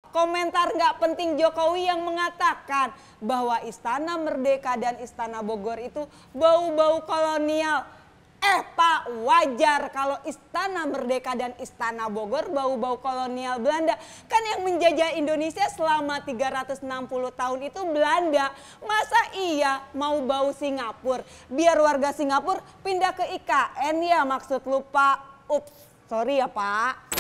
Komentar nggak penting Jokowi yang mengatakan bahwa Istana Merdeka dan Istana Bogor itu bau-bau kolonial. Pak, wajar kalau Istana Merdeka dan Istana Bogor bau-bau kolonial Belanda. Kan yang menjajah Indonesia selama 360 tahun itu Belanda. Masa iya mau bau Singapura? Biar warga Singapura pindah ke IKN ya maksud lu Pak. Ups, sorry ya Pak.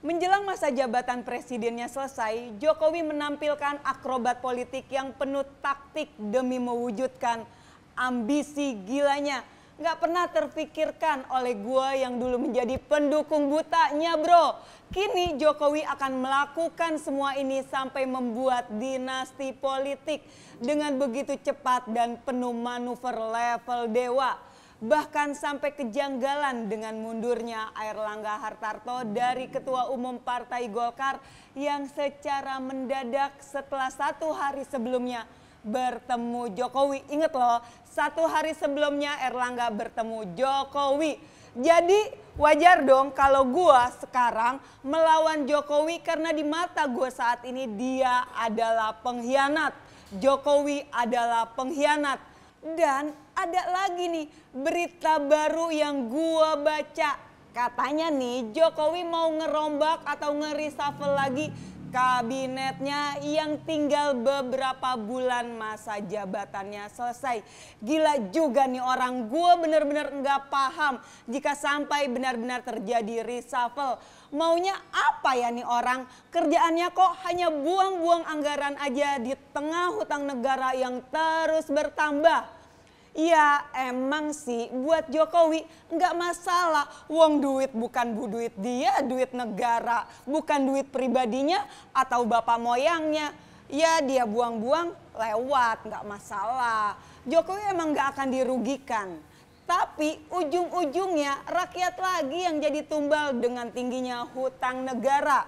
Menjelang masa jabatan presidennya selesai, Jokowi menampilkan akrobat politik yang penuh taktik demi mewujudkan ambisi gilanya. Nggak pernah terfikirkan oleh gua yang dulu menjadi pendukung butanya bro. Kini Jokowi akan melakukan semua ini sampai membuat dinasti politik dengan begitu cepat dan penuh manuver level dewa. Bahkan sampai kejanggalan dengan mundurnya Airlangga Hartarto dari Ketua Umum Partai Golkar yang secara mendadak setelah 1 hari sebelumnya bertemu Jokowi. Ingat loh, 1 hari sebelumnya Airlangga bertemu Jokowi. Jadi wajar dong kalau gua sekarang melawan Jokowi karena di mata gua saat ini dia adalah pengkhianat. Jokowi adalah pengkhianat. Dan ada lagi nih berita baru yang gua baca. Katanya nih Jokowi mau ngerombak atau nge-reshuffle lagi kabinetnya yang tinggal beberapa bulan masa jabatannya selesai. Gila juga nih orang, gua bener-bener nggak paham jika sampai benar-benar terjadi reshuffle. Maunya apa ya nih orang? Kerjaannya kok hanya buang-buang anggaran aja di tengah hutang negara yang terus bertambah. Ya emang sih buat Jokowi nggak masalah. Wong duit bukan duit dia, duit negara. Bukan duit pribadinya atau bapak moyangnya. Ya dia buang-buang lewat, nggak masalah. Jokowi emang nggak akan dirugikan. Tapi ujung-ujungnya rakyat lagi yang jadi tumbal dengan tingginya hutang negara.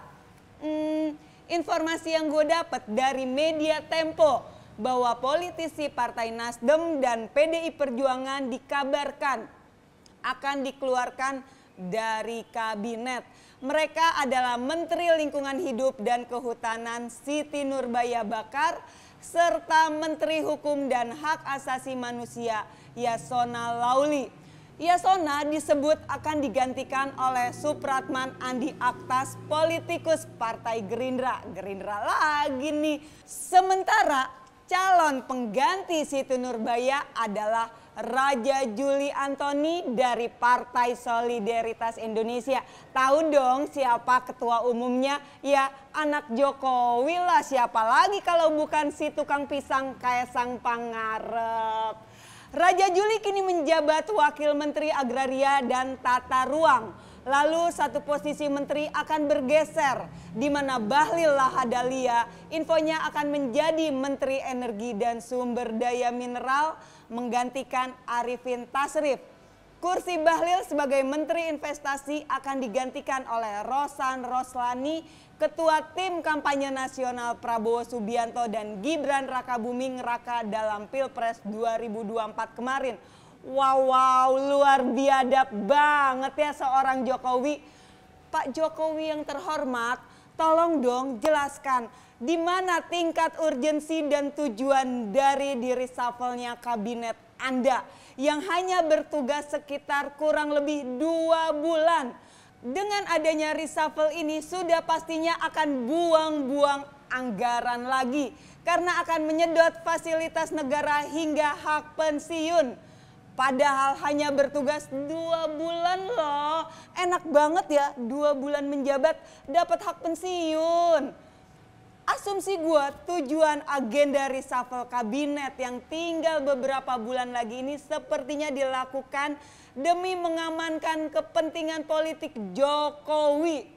Informasi yang gue dapat dari media Tempo bahwa politisi Partai Nasdem dan PDI Perjuangan dikabarkan akan dikeluarkan dari kabinet. Mereka adalah Menteri Lingkungan Hidup dan Kehutanan Siti Nurbaya Bakar serta Menteri Hukum dan Hak Asasi Manusia Yasona Lauli. Yasona disebut akan digantikan oleh Supratman Andi Aktas, politikus Partai Gerindra. Gerindra lagi nih. Sementara calon pengganti Siti Nurbaya adalah Raja Juli Antoni dari Partai Solidaritas Indonesia. Tahu dong siapa ketua umumnya? Ya anak Jokowi lah, siapa lagi kalau bukan si tukang pisang Kaisang Pangarep. Raja Juli kini menjabat Wakil Menteri Agraria dan Tata Ruang. Lalu satu posisi menteri akan bergeser di mana Bahlil Lahadalia infonya akan menjadi Menteri Energi dan Sumber Daya Mineral menggantikan Arifin Tasrif. Kursi Bahlil sebagai Menteri Investasi akan digantikan oleh Rosan Roslani, Ketua Tim Kampanye Nasional Prabowo Subianto dan Gibran Rakabuming Raka dalam Pilpres 2024 kemarin. Wow, luar biadab banget ya seorang Jokowi. Pak Jokowi yang terhormat, tolong dong jelaskan di mana tingkat urgensi dan tujuan dari reshuffle-nya kabinet Anda yang hanya bertugas sekitar kurang lebih 2 bulan. Dengan adanya reshuffle ini sudah pastinya akan buang-buang anggaran lagi karena akan menyedot fasilitas negara hingga hak pensiun. Padahal hanya bertugas 2 bulan loh. Enak banget ya 2 bulan menjabat dapat hak pensiun. Asumsi gue tujuan agenda reshuffle kabinet yang tinggal beberapa bulan lagi ini sepertinya dilakukan demi mengamankan kepentingan politik Jokowi.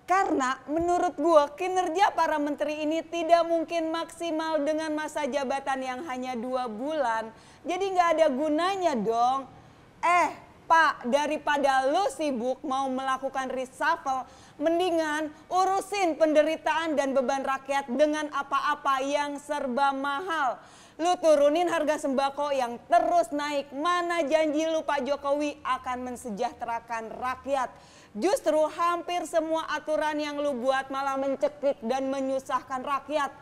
Karena menurut gue kinerja para menteri ini tidak mungkin maksimal dengan masa jabatan yang hanya 2 bulan. Jadi nggak ada gunanya dong. Pak, daripada lu sibuk mau melakukan reshuffle, mendingan urusin penderitaan dan beban rakyat dengan apa-apa yang serba mahal. Lu turunin harga sembako yang terus naik. Mana janji lu Pak Jokowi akan mensejahterakan rakyat? Justru hampir semua aturan yang lu buat malah mencekik dan menyusahkan rakyat.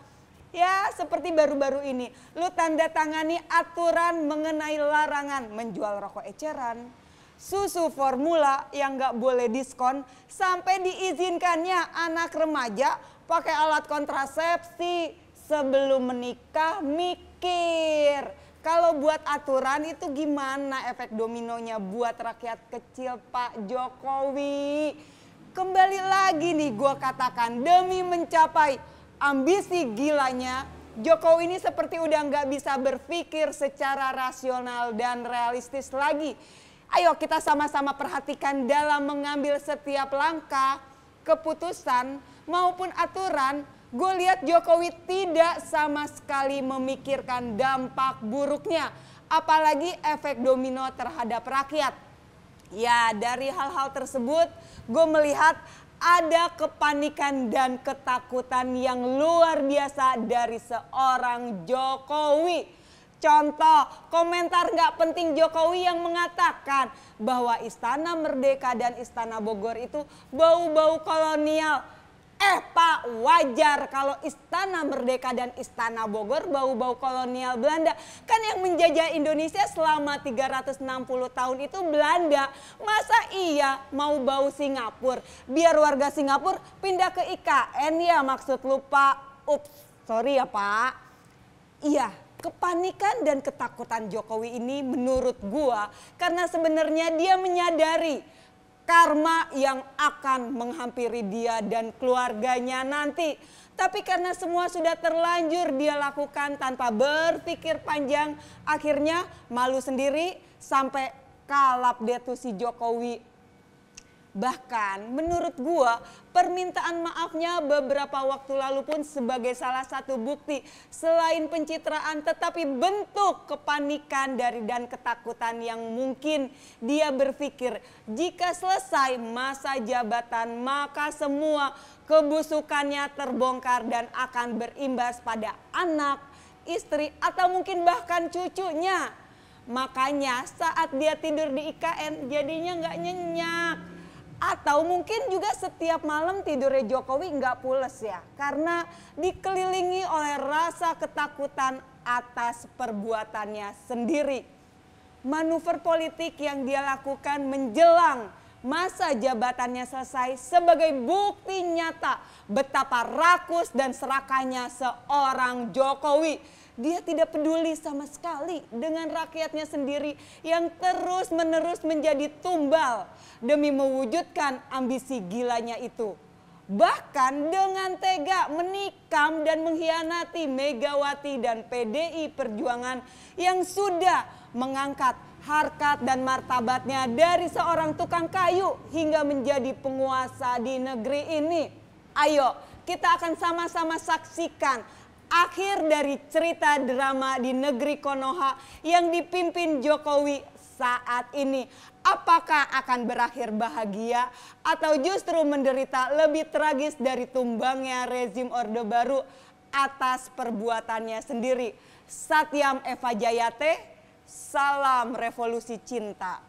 Ya seperti baru-baru ini, lu tanda tangani aturan mengenai larangan menjual rokok eceran, susu formula yang gak boleh diskon, sampai diizinkannya anak remaja pakai alat kontrasepsi. Sebelum menikah mikir, kalau buat aturan itu gimana efek dominonya buat rakyat kecil Pak Jokowi. Kembali lagi nih gue katakan, demi mencapai ambisi gilanya, Jokowi ini seperti udah nggak bisa berpikir secara rasional dan realistis lagi. Ayo kita sama-sama perhatikan dalam mengambil setiap langkah, keputusan maupun aturan. Gue lihat Jokowi tidak sama sekali memikirkan dampak buruknya, apalagi efek domino terhadap rakyat. Ya dari hal-hal tersebut gue melihat ada kepanikan dan ketakutan yang luar biasa dari seorang Jokowi. Contoh komentar gak penting Jokowi yang mengatakan bahwa Istana Merdeka dan Istana Bogor itu bau-bau kolonial. Pak, wajar kalau Istana Merdeka dan Istana Bogor bau-bau kolonial Belanda. Kan yang menjajah Indonesia selama 360 tahun itu Belanda. Masa iya mau bau Singapura? Biar warga Singapura pindah ke IKN ya maksud lu Pak. Ups, sorry ya Pak. Iya, kepanikan dan ketakutan Jokowi ini menurut gua karena sebenarnya dia menyadari karma yang akan menghampiri dia dan keluarganya nanti. Tapi karena semua sudah terlanjur dia lakukan tanpa berpikir panjang, akhirnya malu sendiri sampai kalap deh tuh si Jokowi. Bahkan menurut gua permintaan maafnya beberapa waktu lalu pun sebagai salah satu bukti selain pencitraan tetapi bentuk kepanikan dari dan ketakutan yang mungkin dia berpikir jika selesai masa jabatan maka semua kebusukannya terbongkar dan akan berimbas pada anak, istri atau mungkin bahkan cucunya. Makanya saat dia tidur di IKN jadinya nggak nyenyak. Atau mungkin juga setiap malam tidurnya Jokowi nggak pules ya. Karena dikelilingi oleh rasa ketakutan atas perbuatannya sendiri. Manuver politik yang dia lakukan menjelang masa jabatannya selesai sebagai bukti nyata betapa rakus dan serakahnya seorang Jokowi. Dia tidak peduli sama sekali dengan rakyatnya sendiri yang terus-menerus menjadi tumbal demi mewujudkan ambisi gilanya itu. Bahkan dengan tega menikam dan mengkhianati Megawati dan PDI Perjuangan yang sudah mengangkat harkat dan martabatnya dari seorang tukang kayu hingga menjadi penguasa di negeri ini. Ayo kita akan sama-sama saksikan akhir dari cerita drama di negeri Konoha yang dipimpin Jokowi saat ini. Apakah akan berakhir bahagia atau justru menderita lebih tragis dari tumbangnya rezim Orde Baru atas perbuatannya sendiri. Satyam Eva Jayate, salam revolusi cinta.